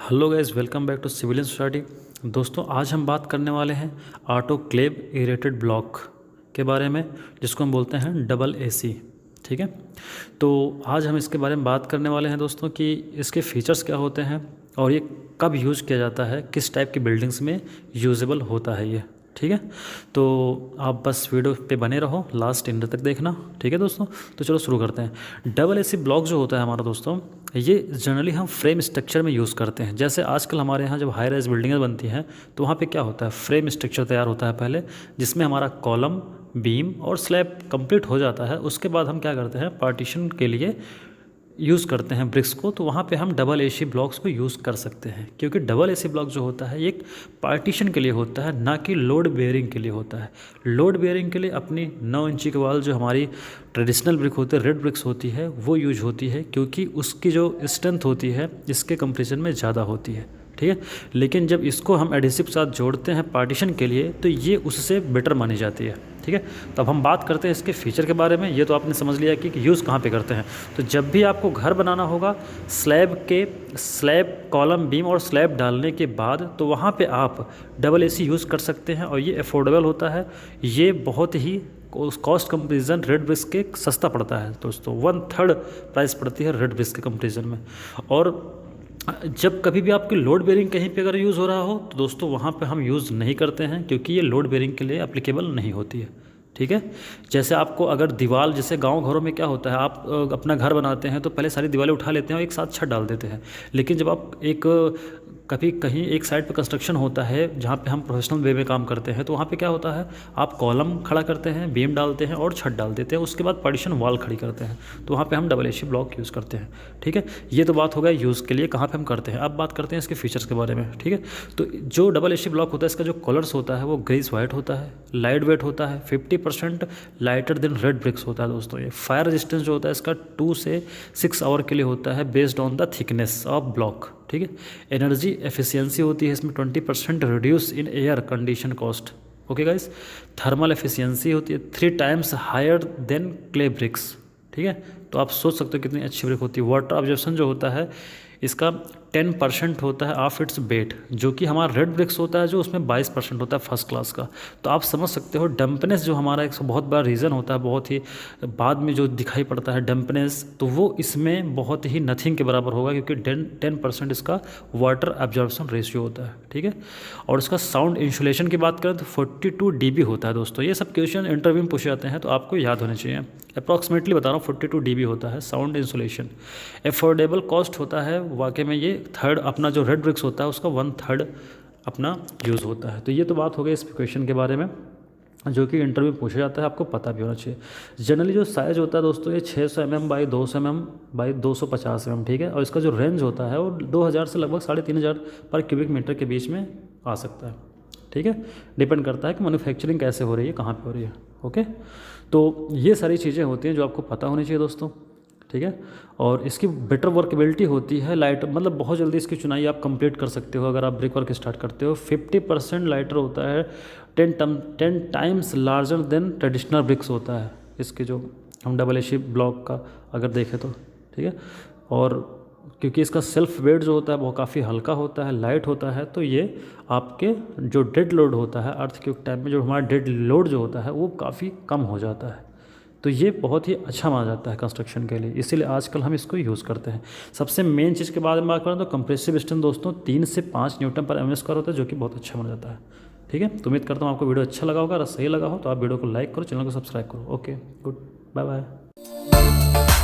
Hello guys, welcome back to civilian society. दोस्तों, आज हम बात करने वाले हैं ऑटोक्लेव एरेटेड ब्लॉक के बारे में, जिसको हम बोलते हैं डबल एसी। ठीक है, तो आज हम इसके बारे में बात करने वाले हैं दोस्तों कि इसके फीचर्स क्या होते हैं और ये कब यूज़ किया जाता है, किस टाइप की बिल्डिंग्स में यूजेबल होता है ये। ठीक है, तो आप बस वीडियो पे बने रहो, लास्ट एंड तक देखना। ठीक है दोस्तों, तो चलो शुरू करते हैं। डबल एसी ब्लॉक जो होता है हमारा दोस्तों, ये जनरली हम फ्रेम स्ट्रक्चर में यूज़ करते हैं। जैसे आजकल हमारे यहाँ जब हाई राइज बिल्डिंगें बनती हैं तो वहाँ पे क्या होता है, फ्रेम स्ट्रक्चर तैयार होता है पहले, जिसमें हमारा कॉलम, बीम और स्लैब कंप्लीट हो जाता है। उसके बाद हम क्या करते हैं, पार्टीशन के लिए यूज़ करते हैं ब्रिक्स को। तो वहाँ पे हम डबल एसी ब्लॉक्स को यूज़ कर सकते हैं, क्योंकि डबल एसी ब्लॉक जो होता है एक पार्टीशन के लिए होता है, ना कि लोड बेयरिंग के लिए होता है। लोड बेयरिंग के लिए अपनी 9 इंची के वाल जो हमारी ट्रेडिशनल ब्रिक होती है, रेड ब्रिक्स होती है, वो यूज होती है, क्योंकि उसकी जो स्ट्रेंथ होती है इसके कंपेरिजन में ज़्यादा होती है। ठीक है, लेकिन जब इसको हम एडिसिव के साथ जोड़ते हैं पार्टीशन के लिए तो ये उससे बेटर मानी जाती है। ठीक है, तो अब हम बात करते हैं इसके फीचर के बारे में। ये तो आपने समझ लिया कि यूज़ कहाँ पे करते हैं। तो जब भी आपको घर बनाना होगा, स्लैब कॉलम, बीम और स्लैब डालने के बाद, तो वहाँ पे आप डबल एसी यूज़ कर सकते हैं और ये अफोर्डेबल होता है। ये बहुत ही कॉस्ट कंपेरिजन रेड ब्रिक्स के सस्ता पड़ता है दोस्तों, 1/3 प्राइस पड़ती है रेड ब्रिक्स के कंपेरिजन में। और जब कभी भी आपकी लोड बेयरिंग कहीं पे अगर यूज़ हो रहा हो तो दोस्तों वहाँ पे हम यूज़ नहीं करते हैं, क्योंकि ये लोड बेयरिंग के लिए एप्लीकेबल नहीं होती है। ठीक है, जैसे आपको अगर दीवार, जैसे गांव घरों में क्या होता है, आप अपना घर बनाते हैं तो पहले सारी दीवारें उठा लेते हैं और एक साथ छत डाल देते हैं। लेकिन जब आप कभी कहीं एक साइड पे कंस्ट्रक्शन होता है जहाँ पे हम प्रोफेशनल वे में काम करते हैं, तो वहाँ पे क्या होता है, आप कॉलम खड़ा करते हैं, बीम डालते हैं और छत डाल देते हैं, उसके बाद पार्टीशन वॉल खड़ी करते हैं। तो वहाँ पे हम डबल एसी ब्लॉक यूज़ करते हैं। ठीक है, ये तो बात हो गया यूज़ के लिए कहाँ पे हम करते हैं। अब बात करते हैं इसके फीचर्स के बारे में। ठीक है, तो जो डबल एसी ब्लॉक होता है, इसका जो कलर्स होता है वो ग्रीस वाइट होता है, लाइट वेट होता है, 50% लाइटर देन रेड ब्रिक्स होता है दोस्तों। ये फायर रेजिस्टेंस जो होता है इसका 2 से 6 आवर के लिए होता है, based on the thickness of block. ठीक है, एनर्जी एफिशिएंसी होती है इसमें 20% reduce in air condition cost. Okay guys, thermal efficiency होती है 3 times higher than clay bricks. ठीक है, तो आप सोच सकते हो कितनी अच्छी ब्रिक होती है। वाटर ऑब्जर्वेशन जो होता है इसका 10% होता है ऑफ इट्स वेट, जो कि हमारा रेड ब्रिक्स होता है जो उसमें 22% होता है फर्स्ट क्लास का। तो आप समझ सकते हो डम्पनेस जो हमारा एक बहुत बड़ा रीज़न होता है, बहुत ही बाद में जो दिखाई पड़ता है डम्पनेस, तो वो इसमें बहुत ही नथिंग के बराबर होगा, क्योंकि 10% इसका वाटर एब्जॉर्प्शन रेशियो होता है। ठीक है, और इसका साउंड इंसुलेशन की बात करें तो 42 dB होता है दोस्तों। ये सब क्वेश्चन इंटरव्यू में पूछे जाते हैं तो आपको याद होने चाहिए। अप्रॉक्सीमेटली बता रहा हूँ 42 dB होता है साउंड इंसुलेशन। एफोर्डेबल कॉस्ट होता है, वाकई में ये थर्ड अपना जो रेड ब्रिक्स होता है उसका 1/3 अपना यूज़ होता है। तो ये तो बात हो गई इस क्वेश्चन के बारे में, जो कि इंटरव्यू में पूछा जाता है, आपको पता भी होना चाहिए। जनरली जो साइज़ होता है दोस्तों ये 600 mm by 200 mm by 250 mm। ठीक है, और इसका जो रेंज होता है वो 2000 से लगभग 3500 पर क्यूबिक मीटर के बीच में आ सकता है। ठीक है, डिपेंड करता है कि मैन्युफैक्चरिंग कैसे हो रही है, कहाँ पे हो रही है। ओके, तो ये सारी चीज़ें होती हैं जो आपको पता होनी चाहिए दोस्तों। ठीक है, और इसकी बेटर वर्केबिलिटी होती है, लाइट मतलब बहुत जल्दी इसकी चुनाई आप कंप्लीट कर सकते हो अगर आप ब्रिक वर्क स्टार्ट करते हो। 50% लाइटर होता है, 10 times larger than traditional bricks होता है इसके जो हम डबल एसी ब्लॉक का अगर देखें तो। ठीक है, और क्योंकि इसका सेल्फ वेट जो होता है वो काफ़ी हल्का होता है, लाइट होता है, तो ये आपके जो डेड लोड होता है अर्थक्वेक टाइम में, जो हमारा डेड लोड जो होता है वो काफ़ी कम हो जाता है। तो ये बहुत ही अच्छा माना जाता है कंस्ट्रक्शन के लिए, इसीलिए आजकल हम इसको यूज़ करते हैं। सबसे मेन चीज़ के बारे में बात करें तो कंप्रेसिव स्ट्रेंथ दोस्तों 3 से 5 न्यूटन पर mm² होता है, जो कि बहुत अच्छा माना जाता है। ठीक है, तो उम्मीद करता हूँ आपको वीडियो अच्छा लगा होगा। अगर सही लगा हो तो आप वीडियो को लाइक करो, चैनल को सब्सक्राइब करो। Okay, good, bye bye.